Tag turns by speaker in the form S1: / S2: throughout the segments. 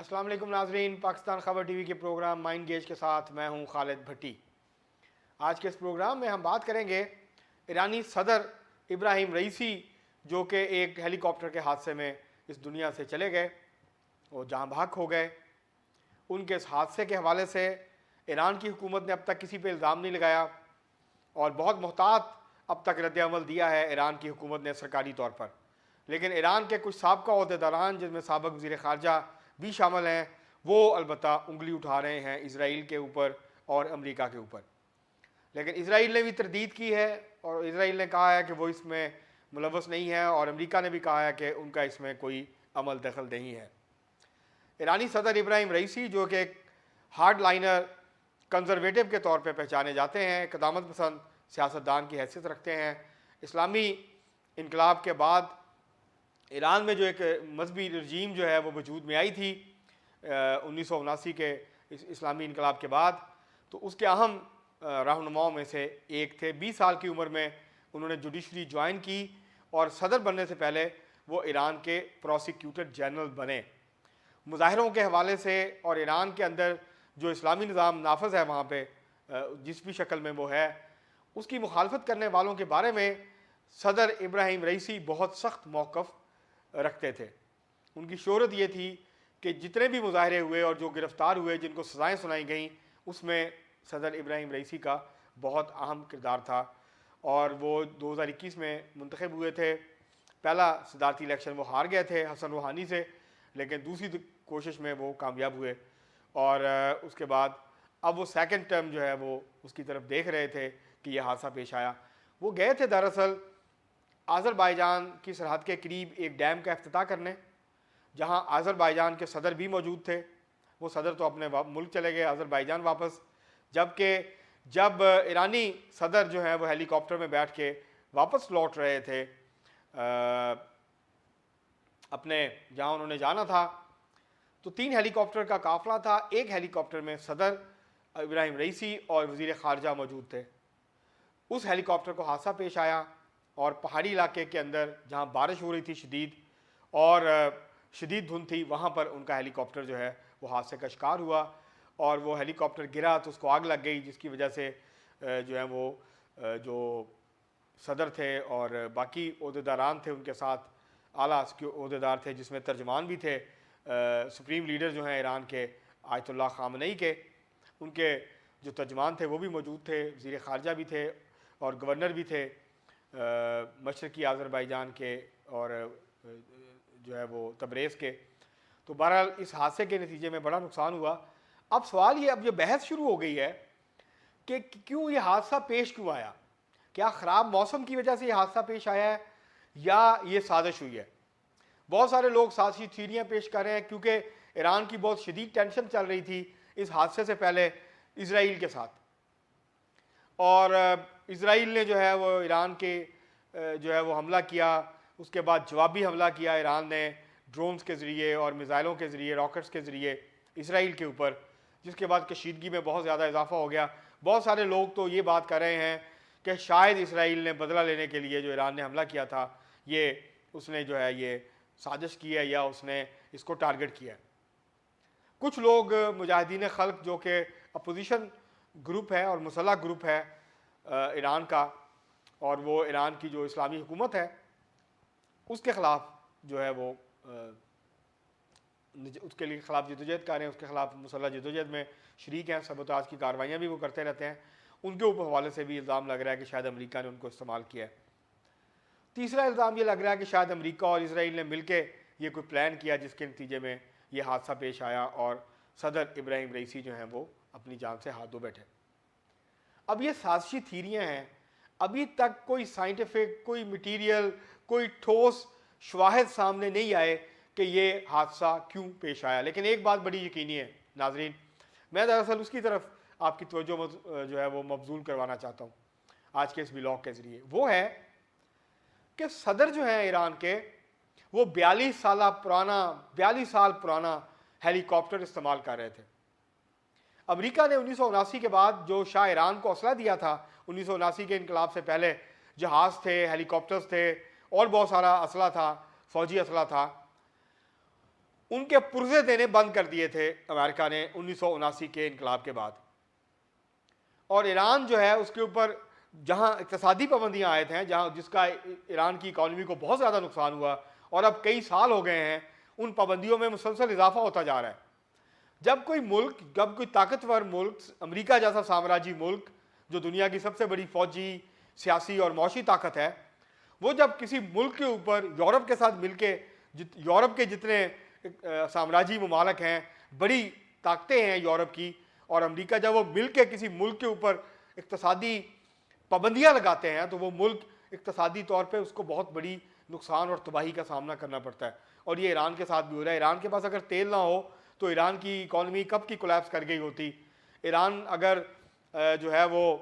S1: السلام علیکم ناظرین، پاکستان خبر ٹی وی کے پروگرام مائنڈ گیج کے ساتھ میں ہوں خالد بھٹی۔ آج کے اس پروگرام میں ہم بات کریں گے ایرانی صدر ابراہیم رئیسی جو کہ ایک ہیلی کاپٹر کے حادثے میں اس دنیا سے چلے گئے، وہ جاں بحق ہو گئے۔ ان کے اس حادثے کے حوالے سے ایران کی حکومت نے اب تک کسی پہ الزام نہیں لگایا اور بہت محتاط اب تک رد عمل دیا ہے ایران کی حکومت نے سرکاری طور پر، لیکن ایران کے کچھ سابقہ عہدیداران جن میں سابق وزیر خارجہ بھی شامل ہیں، وہ البتہ انگلی اٹھا رہے ہیں اسرائیل کے اوپر اور امریکہ کے اوپر۔ لیکن اسرائیل نے بھی تردید کی ہے اور اسرائیل نے کہا ہے کہ وہ اس میں ملوث نہیں ہے، اور امریکہ نے بھی کہا ہے کہ ان کا اس میں کوئی عمل دخل نہیں ہے۔ ایرانی صدر ابراہیم رئیسی جو کہ ایک ہارڈ لائنر کنزرویٹو کے طور پہ پہچانے جاتے ہیں، قدامت پسند سیاستدان کی حیثیت رکھتے ہیں، اسلامی انقلاب کے بعد ایران میں جو ایک مذہبی رجیم جو ہے وہ وجود میں آئی تھی 1979 کے اسلامی انقلاب کے بعد، تو اس کے اہم رہنماؤں میں سے ایک تھے۔ 20 سال کی عمر میں انہوں نے جوڈیشری جوائن کی اور صدر بننے سے پہلے وہ ایران کے پروسیکیوٹر جنرل بنے۔ مظاہروں کے حوالے سے اور ایران کے اندر جو اسلامی نظام نافذ ہے وہاں پہ جس بھی شکل میں وہ ہے، اس کی مخالفت کرنے والوں کے بارے میں صدر ابراہیم رئیسی بہت سخت موقف رکھتے تھے۔ ان کی شہرت یہ تھی کہ جتنے بھی مظاہرے ہوئے اور جو گرفتار ہوئے، جن کو سزائیں سنائی گئیں، اس میں صدر ابراہیم رئیسی کا بہت اہم کردار تھا، اور وہ 2021 میں منتخب ہوئے تھے۔ پہلا صدارتی الیکشن وہ ہار گئے تھے حسن روحانی سے، لیکن دوسری کوشش میں وہ کامیاب ہوئے، اور اس کے بعد اب وہ سیکنڈ ٹرم جو ہے وہ اس کی طرف دیکھ رہے تھے کہ یہ حادثہ پیش آیا۔ وہ گئے تھے دراصل آذربائیجان کی سرحد کے قریب ایک ڈیم کا افتتاح کرنے، جہاں آذربائیجان کے صدر بھی موجود تھے۔ وہ صدر تو اپنے ملک چلے گئے آذربائیجان واپس، جبکہ جب ایرانی صدر جو ہیں وہ ہیلی کاپٹر میں بیٹھ کے واپس لوٹ رہے تھے اپنے جہاں انہوں نے جانا تھا، تو 3 ہیلی کاپٹر کا قافلہ تھا۔ ایک ہیلی کاپٹر میں صدر ابراہیم رئیسی اور وزیر خارجہ موجود تھے۔ اس ہیلی کاپٹر کو حادثہ پیش آیا اور پہاڑی علاقے کے اندر جہاں بارش ہو رہی تھی شدید اور شدید دھند تھی، وہاں پر ان کا ہیلی کاپٹر جو ہے وہ حادثے کا شکار ہوا، اور وہ ہیلی کاپٹر گرا تو اس کو آگ لگ گئی، جس کی وجہ سے جو ہے وہ جو صدر تھے اور باقی عہدیداران تھے ان کے ساتھ اعلیٰ عہدیدار تھے، جس میں ترجمان بھی تھے، سپریم لیڈر جو ہیں ایران کے آیت اللہ خامنئی کے، ان کے جو ترجمان تھے وہ بھی موجود تھے، وزیر خارجہ بھی تھے اور گورنر بھی تھے مشرقی آذربائیجان کے اور جو ہے وہ تبریز کے۔ تو بہرحال اس حادثے کے نتیجے میں بڑا نقصان ہوا۔ اب سوال یہ، اب یہ بحث شروع ہو گئی ہے کہ کیوں یہ حادثہ پیش کیوں آیا؟ کیا خراب موسم کی وجہ سے یہ حادثہ پیش آیا ہے یا یہ سازش ہوئی ہے؟ بہت سارے لوگ سازشی تھیوریاں پیش کر رہے ہیں، کیونکہ ایران کی بہت شدید ٹینشن چل رہی تھی اس حادثے سے پہلے اسرائیل کے ساتھ، اور اسرائیل نے جو ہے وہ ایران کے جو ہے وہ حملہ کیا، اس کے بعد جوابی حملہ کیا ایران نے ڈرونز کے ذریعے اور میزائلوں کے ذریعے، راکٹس کے ذریعے اسرائیل کے اوپر، جس کے بعد کشیدگی میں بہت زیادہ اضافہ ہو گیا۔ بہت سارے لوگ تو یہ بات کر رہے ہیں کہ شاید اسرائیل نے بدلہ لینے کے لیے جو ایران نے حملہ کیا تھا، یہ اس نے جو ہے یہ سازش کی ہے یا اس نے اس کو ٹارگٹ کیا ہے۔ کچھ لوگ مجاہدین خلق جو کہ اپوزیشن گروپ ہے اور مسلح گروپ ہے ایران کا، اور وہ ایران کی جو اسلامی حکومت ہے اس کے خلاف جو ہے وہ اس کے لیے خلاف جدوجہد کر رہے ہیں، اس کے خلاف مسلح جدوجہد میں شریک ہیں، سبوتاژ کی کارروائیاں بھی وہ کرتے رہتے ہیں۔ ان کے اوپر حوالے سے بھی الزام لگ رہا ہے کہ شاید امریکہ نے ان کو استعمال کیا ہے۔ تیسرا الزام یہ لگ رہا ہے کہ شاید امریکہ اور اسرائیل نے مل کے یہ کوئی پلان کیا جس کے نتیجے میں یہ حادثہ پیش آیا اور صدر ابراہیم رئیسی جو ہیں وہ اپنی جان سے ہاتھ دھو بیٹھے۔ اب یہ سازشی تھیریاں ہیں، ابھی تک کوئی سائنٹیفک، کوئی مٹیریل، کوئی ٹھوس شواہد سامنے نہیں آئے کہ یہ حادثہ کیوں پیش آیا۔ لیکن ایک بات بڑی یقینی ہے ناظرین، میں دراصل اس کی طرف آپ کی توجہ جو ہے وہ مبذول کروانا چاہتا ہوں آج کے اس ولاگ کے ذریعے، وہ ہے کہ صدر جو ہیں ایران کے وہ 42 سال پرانا ہیلی کاپٹر استعمال کر رہے تھے۔ امریکہ نے 1979 کے بعد جو شاہ ایران کو اسلحہ دیا تھا، 1979 کے انقلاب سے پہلے جہاز تھے، ہیلی کاپٹرز تھے اور بہت سارا اسلحہ تھا، فوجی اسلحہ تھا، ان کے پرزے دینے بند کر دیے تھے امریکہ نے 1979 کے انقلاب کے بعد. اور ایران جو ہے اس کے اوپر جہاں اقتصادی پابندیاں عائد ہیں، جہاں جس کا ایران کی اکانومی کو بہت زیادہ نقصان ہوا، اور اب کئی سال ہو گئے ہیں ان پابندیوں میں مسلسل اضافہ ہوتا جا رہا ہے. جب کوئی طاقتور ملک، امریکہ جیسا سامراجی ملک جو دنیا کی سب سے بڑی فوجی، سیاسی اور معاشی طاقت ہے، وہ جب کسی ملک کے اوپر یورپ کے ساتھ مل کے، یورپ کے جتنے سامراجی ممالک ہیں، بڑی طاقتیں ہیں یورپ کی اور امریکہ، جب وہ مل کے کسی ملک کے اوپر اقتصادی پابندیاں لگاتے ہیں تو وہ ملک اقتصادی طور پہ اس کو بہت بڑی نقصان اور تباہی کا سامنا کرنا پڑتا ہے. اور یہ ایران کے ساتھ بھی ہو رہا ہے. ایران کے پاس اگر تیل نہ ہو تو ایران کی اکانومی کب کی کولیپس کر گئی ہوتی. ایران اگر جو ہے وہ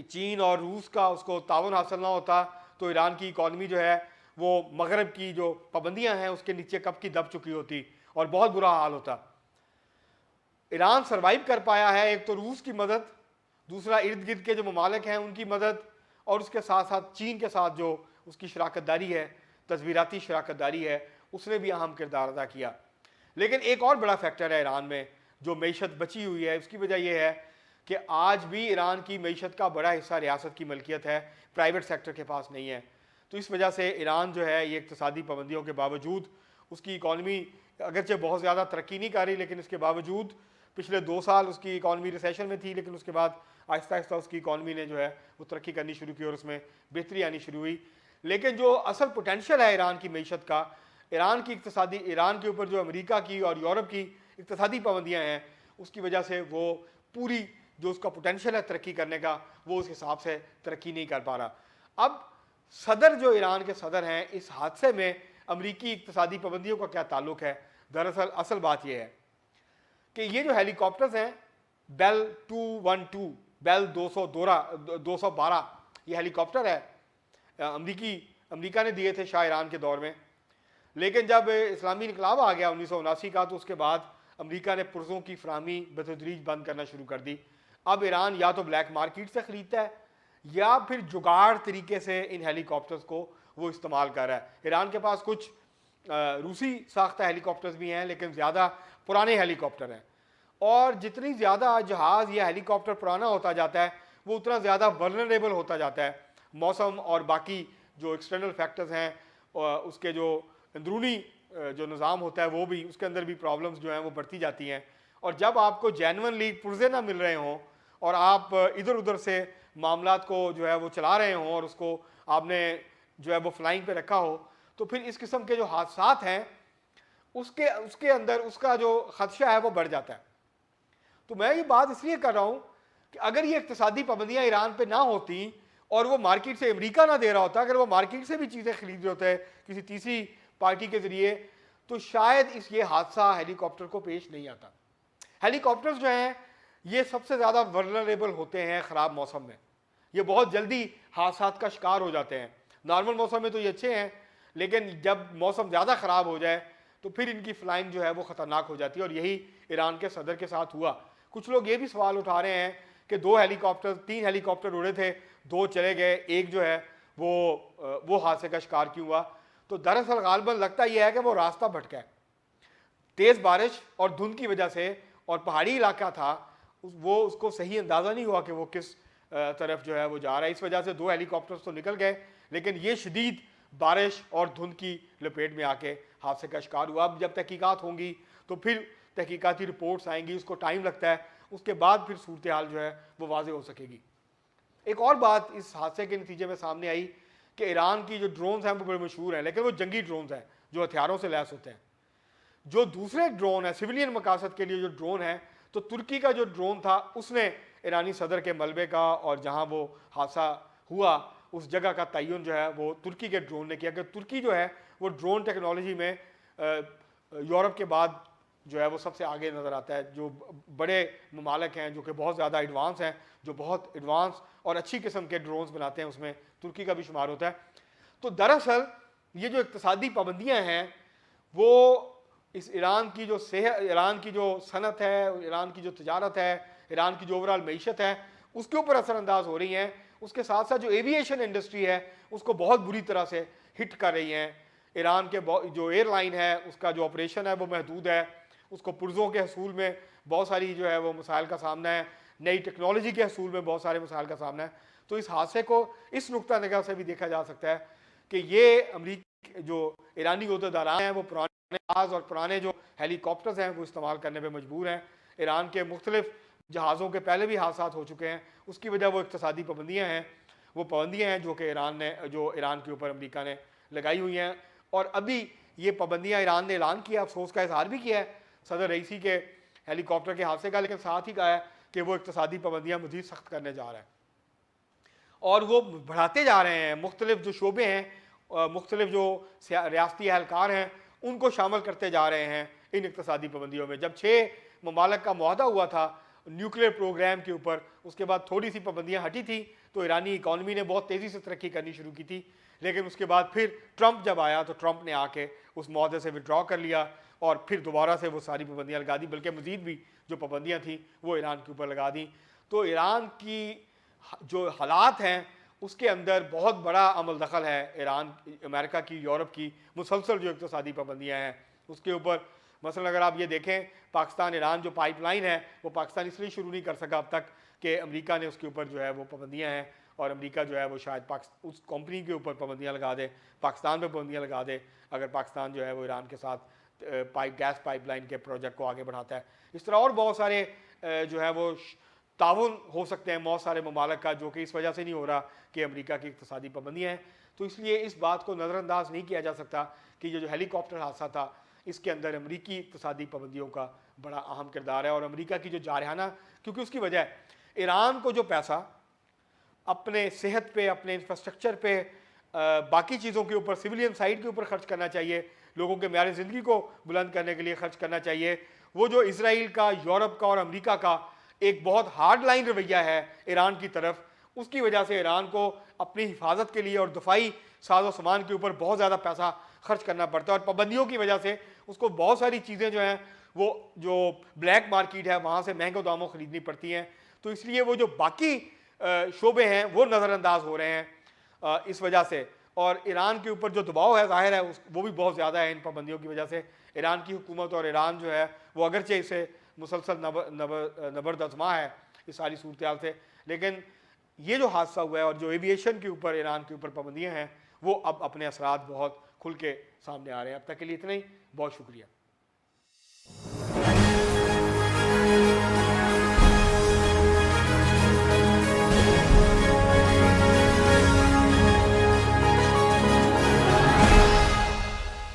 S1: چین اور روس کا اس کو تعاون حاصل نہ ہوتا تو ایران کی اکانومی جو ہے وہ مغرب کی جو پابندیاں ہیں اس کے نیچے کب کی دب چکی ہوتی اور بہت برا حال ہوتا. ایران سروائیو کر پایا ہے، ایک تو روس کی مدد، دوسرا ارد گرد کے جو ممالک ہیں ان کی مدد، اور اس کے ساتھ ساتھ چین کے ساتھ جو اس کی شراکت داری ہے، تصویراتی شراکت داری ہے، اس نے بھی اہم کردار ادا کیا. لیکن ایک اور بڑا فیکٹر ہے ایران میں جو معیشت بچی ہوئی ہے، اس کی وجہ یہ ہے کہ آج بھی ایران کی معیشت کا بڑا حصہ ریاست کی ملکیت ہے، پرائیویٹ سیکٹر کے پاس نہیں ہے. تو اس وجہ سے ایران جو ہے یہ اقتصادی پابندیوں کے باوجود اس کی اکانومی اگرچہ بہت زیادہ ترقی نہیں کر رہی، لیکن اس کے باوجود پچھلے 2 سال اس کی اکانومی ریسیشن میں تھی، لیکن اس کے بعد آہستہ آہستہ اس کی اکانومی نے جو ہے وہ ترقی کرنی شروع کی اور اس میں بہتری آنی شروع ہوئی. لیکن جو اصل پوٹینشیل ہے ایران کی معیشت کا، ایران کے اوپر جو امریکہ کی اور یورپ کی اقتصادی پابندیاں ہیں، اس کی وجہ سے وہ پوری جو اس کا پوٹینشیل ہے ترقی کرنے کا، وہ اس حساب سے ترقی نہیں کر پا رہا. اب صدر جو ایران کے صدر ہیں، اس حادثے میں امریکی اقتصادی پابندیوں کا کیا تعلق ہے؟ دراصل اصل بات یہ ہے کہ یہ جو ہیلی کاپٹرز ہیں بیل 212، بیل 212 یہ ہیلی کاپٹر ہے، امریکہ نے دیے تھے شاہ ایران کے دور میں. لیکن جب اسلامی انقلاب آ گیا 1979 کا تو اس کے بعد امریکہ نے پرزوں کی فراہمی بتدریج بند کرنا شروع کر دی. اب ایران یا تو بلیک مارکیٹ سے خریدتا ہے یا پھر جگاڑ طریقے سے ان ہیلی کاپٹرز کو وہ استعمال کر رہا ہے. ایران کے پاس کچھ روسی ساختہ ہیلی کاپٹرز بھی ہیں، لیکن زیادہ پرانے ہیلی کاپٹر ہیں. اور جتنی زیادہ جہاز یا ہیلی کاپٹر پرانا ہوتا جاتا ہے وہ اتنا زیادہ ورنریبل ہوتا جاتا ہے. موسم اور باقی جو ایکسٹرنل فیکٹرز ہیں، اس کے جو اندرونی جو نظام ہوتا ہے وہ بھی، اس کے اندر بھی پرابلمز جو ہیں وہ بڑھتی جاتی ہیں. اور جب آپ کو جینونلی پرزے نہ مل رہے ہوں اور آپ ادھر ادھر سے معاملات کو جو ہے وہ چلا رہے ہوں اور اس کو آپ نے جو ہے وہ فلائنگ پہ رکھا ہو، تو پھر اس قسم کے جو حادثات ہیں اس کے اندر اس کا جو خدشہ ہے وہ بڑھ جاتا ہے. تو میں یہ بات اس لیے کر رہا ہوں کہ اگر یہ اقتصادی پابندیاں ایران پہ نہ ہوتی اور وہ مارکیٹ سے امریکہ نہ دے رہا ہوتا، اگر وہ مارکیٹ سے بھی چیزیں خرید رہے ہوتے کسی تیسری پارٹی کے ذریعے، تو شاید یہ حادثہ ہیلی کاپٹر کو پیش نہیں آتا. ہیلی کاپٹرز جو ہیں یہ سب سے زیادہ ورنریبل ہوتے ہیں خراب موسم میں. یہ بہت جلدی حادثات کا شکار ہو جاتے ہیں. نارمل موسم میں تو یہ اچھے ہیں، لیکن جب موسم زیادہ خراب ہو جائے تو پھر ان کی فلائنگ جو ہے وہ خطرناک ہو جاتی ہے. اور یہی ایران کے صدر کے ساتھ ہوا. کچھ لوگ یہ بھی سوال اٹھا رہے ہیں کہ 3 ہیلی کاپٹر اڑے تھے، 2 چلے گئے، ایک جو ہے وہ حادثے کا شکار کیوں ہوا؟ تو دراصل غالباً لگتا یہ ہے کہ وہ راستہ بھٹکا ہے. تیز بارش اور دھند کی وجہ سے، اور پہاڑی علاقہ تھا، وہ اس کو صحیح اندازہ نہیں ہوا کہ وہ کس طرف جو ہے وہ جا رہا ہے. اس وجہ سے 2 ہیلی کاپٹرز تو نکل گئے، لیکن یہ شدید بارش اور دھند کی لپیٹ میں آ کے حادثے کا شکار ہوا. اب جب تحقیقات ہوں گی تو پھر تحقیقاتی رپورٹس آئیں گی، اس کو ٹائم لگتا ہے، اس کے بعد پھر صورتحال جو ہے وہ واضح ہو سکے گی. ایک اور بات اس حادثے کے نتیجے میں سامنے آئی کہ ایران کی جو ڈرونز ہیں وہ بڑے مشہور ہیں، لیکن وہ جنگی ڈرونز ہیں جو ہتھیاروں سے لیس ہوتے ہیں. جو دوسرے ڈرون ہیں سویلین مقاصد کے لیے جو ڈرون ہیں، تو ترکی کا جو ڈرون تھا اس نے ایرانی صدر کے ملبے کا اور جہاں وہ حادثہ ہوا اس جگہ کا تعین جو ہے وہ ترکی کے ڈرون نے کیا. کہ ترکی جو ہے وہ ڈرون ٹیکنالوجی میں یورپ کے بعد جو ہے وہ سب سے آگے نظر آتا ہے. جو بڑے ممالک ہیں جو کہ بہت زیادہ ایڈوانس ہیں، جو بہت ایڈوانس اور اچھی قسم کے ڈرونز بناتے ہیں، اس میں ترکی کا بھی شمار ہوتا ہے. تو دراصل یہ جو اقتصادی پابندیاں ہیں وہ اس ایران کی جو صنعت ہے، ایران کی جو تجارت ہے، ایران کی جو اوورآل معیشت ہے، اس کے اوپر اثر انداز ہو رہی ہیں. اس کے ساتھ ساتھ جو ایوییشن انڈسٹری ہے اس کو بہت بری طرح سے ہٹ کر رہی ہیں. ایران کے جو ایئر لائن ہے اس کا جو آپریشن ہے وہ محدود ہے، اس کو پرزوں کے حصول میں بہت ساری جو ہے وہ مسائل کا سامنا ہے، نئی ٹیکنالوجی کے حصول میں بہت سارے مسائل کا سامنا ہے. تو اس حادثے کو اس نقطہ نگاہ سے بھی دیکھا جا سکتا ہے کہ یہ امریکی جو ایرانی عہدیداران ہیں وہ پرانے جہاز اور پرانے جو ہیلی کاپٹرز ہیں وہ استعمال کرنے پہ مجبور ہیں. ایران کے مختلف جہازوں کے پہلے بھی حادثات ہو چکے ہیں، اس کی وجہ وہ اقتصادی پابندیاں ہیں، وہ پابندیاں ہیں جو کہ ایران کے اوپر امریکہ نے لگائی ہوئی ہیں. اور ابھی یہ پابندیاں ایران نے اعلان کیا، افسوس کا اظہار بھی کیا ہے صدر رئیسی کے ہیلی کاپٹر کے حادثے کا، لیکن ساتھ ہی کہا ہے کہ وہ اقتصادی پابندیاں مزید سخت کرنے جا رہا ہے اور وہ بڑھاتے جا رہے ہیں. مختلف جو شعبے ہیں، مختلف جو ریاستی اہلکار ہیں ان کو شامل کرتے جا رہے ہیں ان اقتصادی پابندیوں میں. جب 6 ممالک کا معاہدہ ہوا تھا نیوکلیر پروگرام کے اوپر، اس کے بعد تھوڑی سی پابندیاں ہٹی تھی تو ایرانی اکانومی نے بہت تیزی سے ترقی کرنی شروع کی تھی. لیکن اس کے بعد پھر ٹرمپ جب آیا تو ٹرمپ نے آ کے اس معاہدے سے وڈرا کر لیا اور پھر دوبارہ سے وہ ساری پابندیاں لگا دی، بلکہ مزید بھی جو پابندیاں تھیں وہ ایران کے اوپر لگا دیں. تو ایران کی جو حالات ہیں اس کے اندر بہت بڑا عمل دخل ہے ایران، امریکہ کی، یورپ کی مسلسل جو اقتصادی پابندیاں ہیں اس کے اوپر. مثلا اگر آپ یہ دیکھیں پاکستان ایران جو پائپ لائن ہے وہ پاکستان اس لیے شروع نہیں کر سکا اب تک کہ امریکہ نے اس کے اوپر جو ہے وہ پابندیاں ہیں، اور امریکہ جو ہے وہ شاید اس کمپنی کے اوپر پابندیاں لگا دے، پاکستان پہ پابندیاں لگا دے اگر پاکستان جو ہے وہ ایران کے ساتھ گیس پائپ لائن کے پروجیکٹ کو آگے بڑھاتا ہے. اس طرح اور بہت سارے جو ہے وہ تعاون ہو سکتے ہیں بہت سارے ممالک کا، جو کہ اس وجہ سے نہیں ہو رہا کہ امریکہ کی اقتصادی پابندیاں ہیں. تو اس لیے اس بات کو نظر انداز نہیں کیا جا سکتا کہ یہ جو ہیلی کاپٹر حادثہ تھا اس کے اندر امریکی اقتصادی پابندیوں کا بڑا اہم کردار ہے. اور امریکہ کی جو جارحانہ، کیونکہ اس کی وجہ ہے ایران کو جو پیسہ اپنے صحت پہ، اپنے انفراسٹرکچر پہ، باقی چیزوں کے اوپر، سویلین سائڈ کے اوپر خرچ کرنا چاہیے، لوگوں کے معیار زندگی کو بلند کرنے کے لیے خرچ کرنا چاہیے، وہ جو اسرائیل کا، یورپ کا اور امریکہ کا ایک بہت ہارڈ لائن رویہ ہے ایران کی طرف، اس کی وجہ سے ایران کو اپنی حفاظت کے لیے اور دفاعی ساز و سامان کے اوپر بہت زیادہ پیسہ خرچ کرنا پڑتا ہے. اور پابندیوں کی وجہ سے اس کو بہت ساری چیزیں جو ہیں وہ جو بلیک مارکیٹ ہے وہاں سے مہنگے داموں خریدنی پڑتی ہیں. تو اس لیے وہ جو باقی شعبے ہیں وہ نظر انداز ہو رہے ہیں اس وجہ سے. اور ایران کے اوپر جو دباؤ ہے ظاہر ہے وہ بھی بہت زیادہ ہے ان پابندیوں کی وجہ سے. ایران کی حکومت اور ایران جو ہے وہ اگرچہ اسے مسلسل نبردازماں ہے اس ساری صورتحال سے، لیکن یہ جو حادثہ ہوا ہے اور جو ایویشن کے اوپر ایران کے اوپر پابندیاں ہیں وہ اب اپنے اثرات بہت کھل کے سامنے آ رہے ہیں. اب تک کے لیے اتنا ہی، بہت شکریہ.